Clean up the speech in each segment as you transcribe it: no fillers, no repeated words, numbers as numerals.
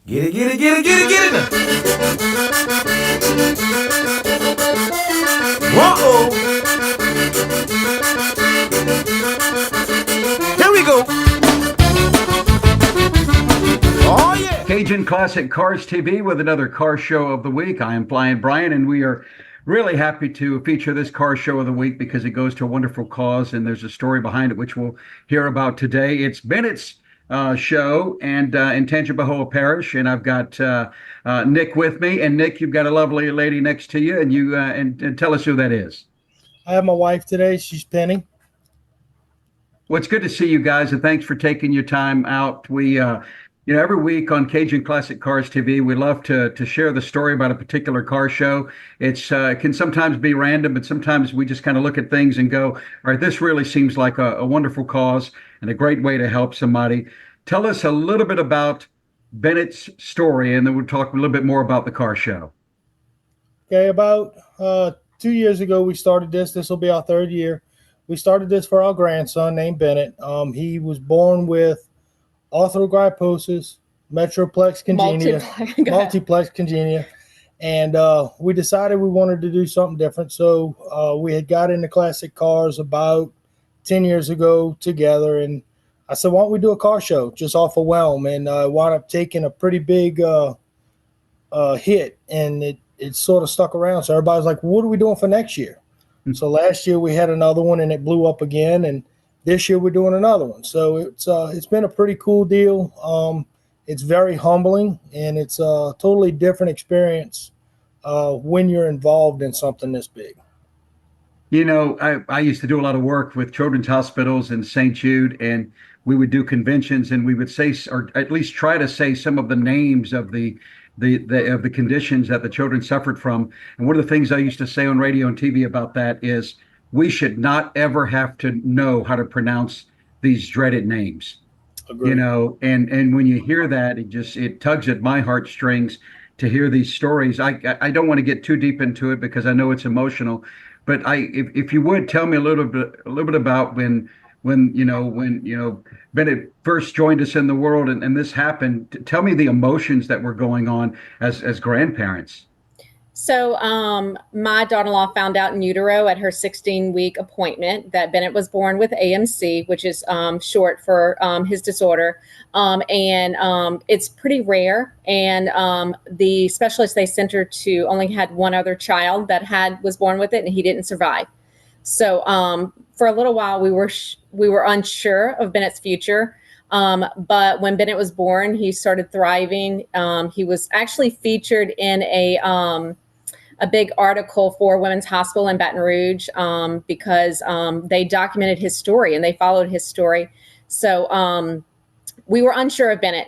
Get it, get it, get it, get it, get it. Whoa! Here we go. Oh yeah. Cajun Classic Cars TV with another car show of the week. I am Flying Brian, and we are really happy to feature this car show of the week because it goes to a wonderful cause, and there's a story behind it which we'll hear about today. It's Bennett's show and in Tangipahoa Parish, and I've got Nick with me. And Nick, you've got a lovely lady next to you, and and tell us who that is. I have my wife today. She's Penny. Well, it's good to see you guys, and thanks for taking your time out. Every week on Cajun Classic Cars TV, we love to share the story about a particular car show. It can sometimes be random, but sometimes we just kind of look at things and go, all right, this really seems like a wonderful cause and a great way to help somebody. Tell us a little bit about Bennett's story, and then we'll talk a little bit more about the car show. Okay, about 2 years ago, we started this. This will be our third year. We started this for our grandson named Bennett. He was born with arthrogryposis, metroplex congenia, multiplex congenia, and we decided we wanted to do something different. So we had got into classic cars about 10 years ago together, and I said, why don't we do a car show just off of Whelm? And I wound up taking a pretty big hit, and it sort of stuck around. So everybody's like, what are we doing for next year? So last year we had another one and it blew up again, and this year we're doing another one. So it's been a pretty cool deal. It's very humbling, and it's a totally different experience when you're involved in something this big. I used to do a lot of work with children's hospitals in St. Jude, and we would do conventions, and we would say, or at least try to say, some of the names of the conditions that the children suffered from. And one of the things I used to say on radio and TV about that is we should not ever have to know how to pronounce these dreaded names. Agreed. And when you hear that, it tugs at my heartstrings to hear these stories. I don't want to get too deep into it because I know it's emotional, but if you would tell me a little bit about when Bennett first joined us in the world, and this happened. Tell me the emotions that were going on as grandparents. So my daughter-in-law found out in utero at her 16-week appointment that Bennett was born with AMC, which is short for his disorder. And it's pretty rare. And the specialist they sent her to only had one other child that was born with it, and he didn't survive. So for a little while, we were unsure of Bennett's future. But when Bennett was born, he started thriving. He was actually featured in a big article for Women's Hospital in Baton Rouge because they documented his story and they followed his story. So we were unsure of Bennett.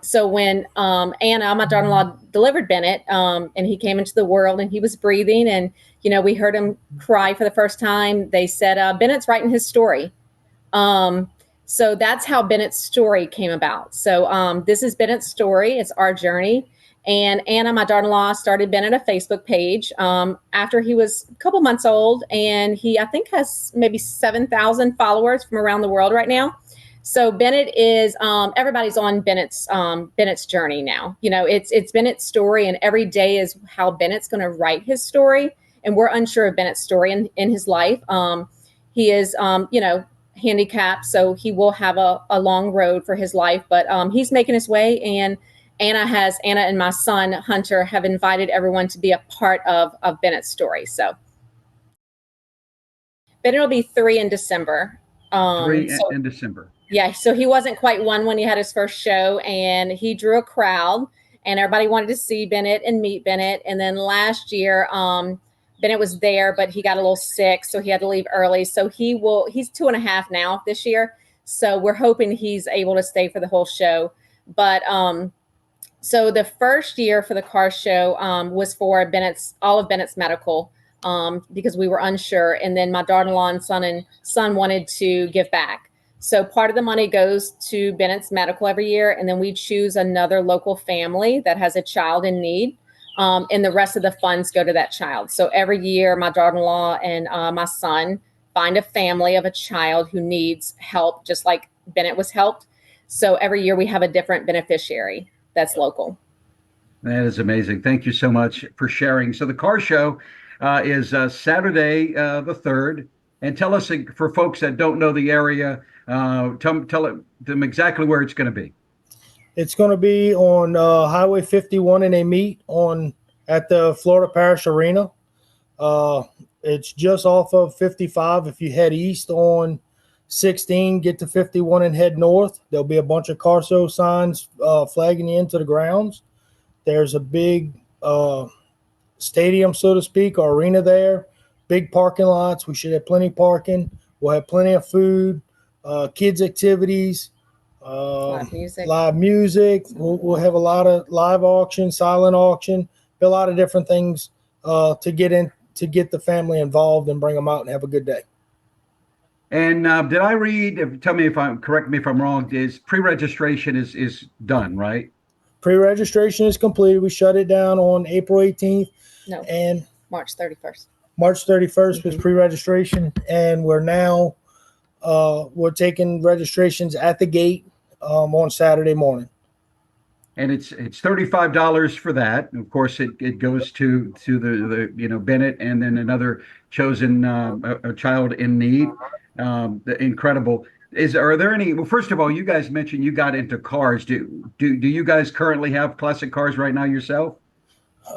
So when Anna, my daughter-in-law, delivered Bennett, and he came into the world and he was breathing, and we heard him cry for the first time. They said, Bennett's writing his story. So that's how Bennett's story came about. So this is Bennett's story. It's our journey. And Anna, my daughter-in-law, started Bennett a Facebook page after he was a couple months old. And he, I think, has maybe 7,000 followers from around the world right now. So Bennett is, everybody's on Bennett's journey now. It's Bennett's story, and every day is how Bennett's going to write his story. And we're unsure of Bennett's story in his life. He is, handicapped, so he will have a long road for his life, but he's making his way. And Anna and my son Hunter have invited everyone to be a part of Bennett's story. So Bennett will be 3 in December. In December. Yeah, so he wasn't quite 1 when he had his first show, and he drew a crowd, and everybody wanted to see Bennett and meet Bennett. And then last year, Bennett was there, but he got a little sick, so he had to leave early. So he's 2.5 now this year. So we're hoping he's able to stay for the whole show. But so the first year for the car show was for all of Bennett's medical because we were unsure. And then my daughter-in-law and son wanted to give back. So part of the money goes to Bennett's medical every year, and then we choose another local family that has a child in need. And the rest of the funds go to that child. So every year, my daughter-in-law and my son find a family of a child who needs help, just like Bennett was helped. So every year we have a different beneficiary. that's local. That is amazing. Thank you so much for sharing. So the car show is Saturday the 3rd. And tell us, for folks that don't know the area, tell them exactly where it's going to be. It's going to be on Highway 51 in Amite at the Florida Parish Arena. It's just off of 55. If you head east on 16, get to 51 and head north, there'll be a bunch of car show signs flagging you into the grounds. There's a big stadium, so to speak, or arena there. Big parking lots. We should have plenty of parking. We'll have plenty of food, kids' activities, live music. We'll have a lot of live auction, silent auction, a lot of different things to get the family involved and bring them out and have a good day. And did I read? Tell me correct me if I'm wrong. Is pre-registration is done, right? Pre-registration is completed. We shut it down on April 18th. No, and March 31st. March 31st was pre-registration, and we're now we're taking registrations at the gate on Saturday morning. And it's $35 for that. Of course, it goes to the Bennett and then another chosen a child in need. Incredible. Are there any? Well, first of all, you guys mentioned you got into cars. Do you guys currently have classic cars right now yourself?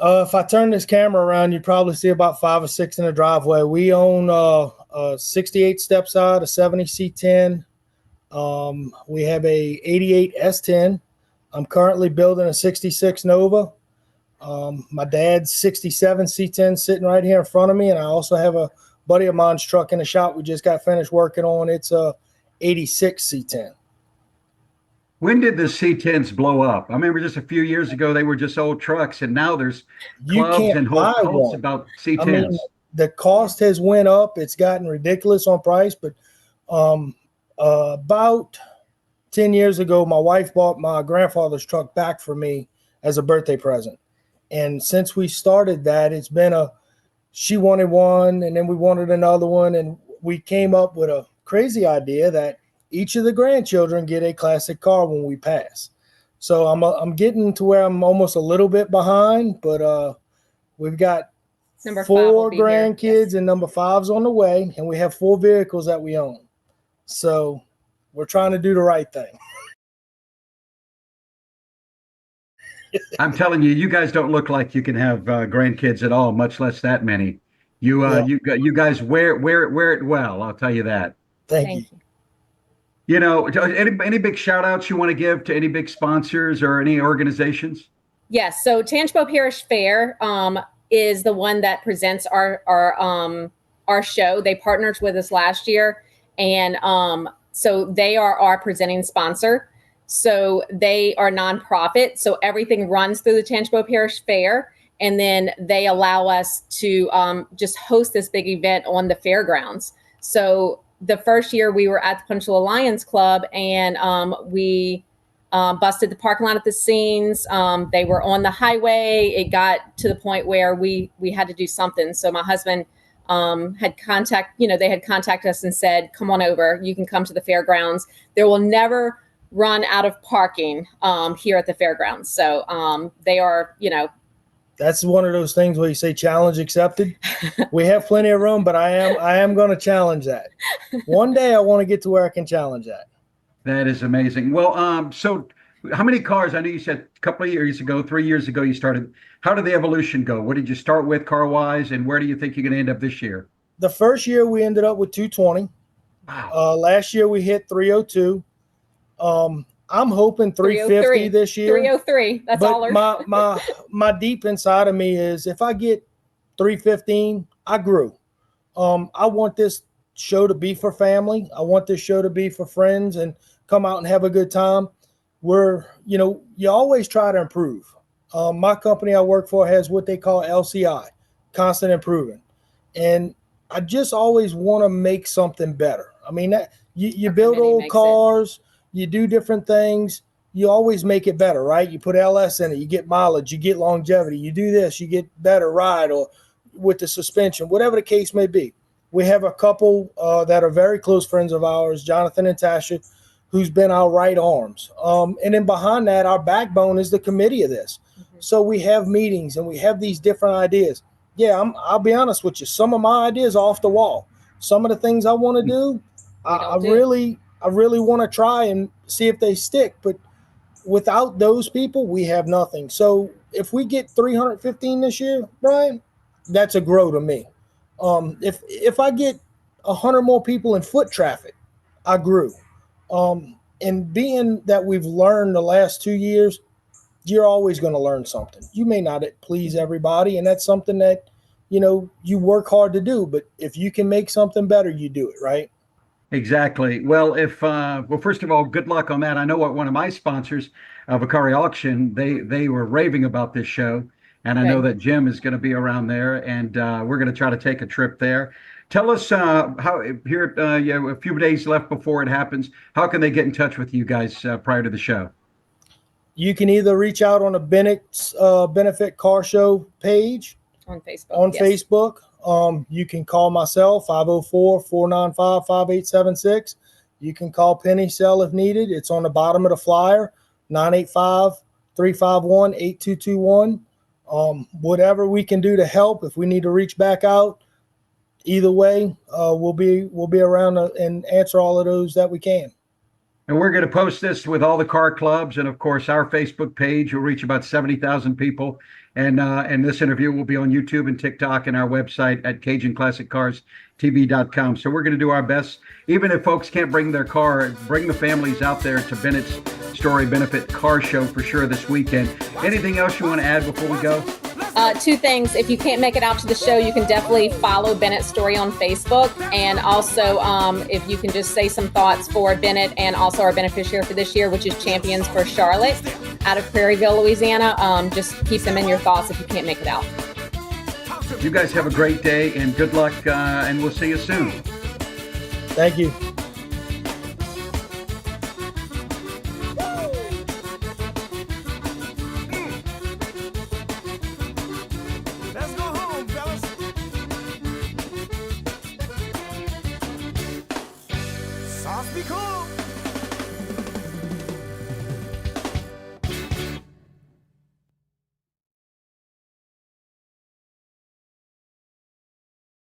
If I turn this camera around, you'd probably see about 5 or 6 in the driveway. We own a 68 stepside, a 70 C10. We have a 88 S10. I'm currently building a 66 Nova. My dad's 67 C10 sitting right here in front of me, and I also have a buddy of mine's truck in the shop we just got finished working on. It's a 86 C10. When did the C10s blow up? I remember just a few years ago, they were just old trucks, and now there's clubs and whole cults about C10s. I mean, the cost has went up. It's gotten ridiculous on price, but about 10 years ago, my wife bought my grandfather's truck back for me as a birthday present. And since we started that, it's been she wanted one, and then we wanted another one, and we came up with a crazy idea that each of the grandchildren get a classic car when we pass. So I'm getting to where I'm almost a little bit behind, but we've got number 4 grandkids and number 5's on the way, and we have 4 vehicles that we own. So we're trying to do the right thing. I'm telling you, you guys don't look like you can have grandkids at all, much less that many. You guys wear it well. I'll tell you that. Thank you. You know, any big shout outs you want to give to any big sponsors or any organizations? Yes. So Tangipahoa Parish Fair is the one that presents our show. They partnered with us last year, and so they are our presenting sponsor. So they are nonprofit. So everything runs through the Tangipahoa Parish Fair, and then they allow us to just host this big event on the fairgrounds. So the first year we were at the Punchula Lions Club, and we busted the parking lot at the scenes. They were on the highway. It got to the point where we had to do something. So my husband had they had contacted us and said, come on over. You can come to the fairgrounds. There will never run out of parking here at the fairgrounds. So they are, That's one of those things where you say challenge accepted. We have plenty of room, but I am going to challenge that. One day I want to get to where I can challenge that. That is amazing. Well, so how many cars? I know you said a couple of years ago, 3 years ago, you started. How did the evolution go? What did you start with car-wise, and where do you think you're going to end up this year? The first year we ended up with 220. Wow. Last year we hit 302. I'm hoping 350 this year. 303. That's but all. My deep inside of me is if I get 315, I grew. I want this show to be for family. I want this show to be for friends and come out and have a good time. You always try to improve. My company I work for has what they call LCI, constant improving. And I just always want to make something better. I mean, you build old cars. You do different things. You always make it better, right? You put LS in it, you get mileage, you get longevity. You do this, you get better ride or with the suspension, whatever the case may be. We have a couple that are very close friends of ours, Jonathan and Tasha, who's been our right arms. And then behind that, our backbone is the committee of this. So we have meetings and we have these different ideas. Yeah, I'll be honest with you. Some of my ideas are off the wall. Some of the things I want to do, I really want to try and see if they stick. But without those people, we have nothing. So if we get 315 this year, Brian, that's a grow to me. If I get 100 more people in foot traffic, I grew. And being that we've learned the last 2 years, you're always going to learn something. You may not please everybody, and that's something that, you work hard to do. But if you can make something better, you do it, right? Exactly. Well, first of all, good luck on that. I know what one of my sponsors of Akari Auction, they were raving about this show, and I know that Jim is going to be around there, and we're going to try to take a trip there. Tell us how here you have a few days left before it happens. How can they get in touch with you guys prior to the show? You can either reach out on the Bennett's Benefit Car Show page on Facebook. Facebook. You can call myself, 504-495-5876. You can call Penny Cell if needed. It's on the bottom of the flyer, 985-351-8221. Whatever we can do to help, if we need to reach back out, either way, we'll be around and answer all of those that we can. And we're going to post this with all the car clubs, and of course our Facebook page will reach about 70,000 people. And this interview will be on YouTube and TikTok and our website at CajunClassicCarsTV.com. So we're going to do our best, even if folks can't bring their car, bring the families out there to Bennett's Story Benefit Car Show for sure this weekend. Anything else you want to add before we go? Two things. If you can't make it out to the show, you can definitely follow Bennett's Story on Facebook. And also, if you can just say some thoughts for Bennett and also our beneficiary for this year, which is Champions for Charlotte out of Prairieville, Louisiana. Just keep them in your thoughts if you can't make it out. You guys have a great day and good luck, and we'll see you soon. Thank you. Let's go home, fellas. Sauce be cool.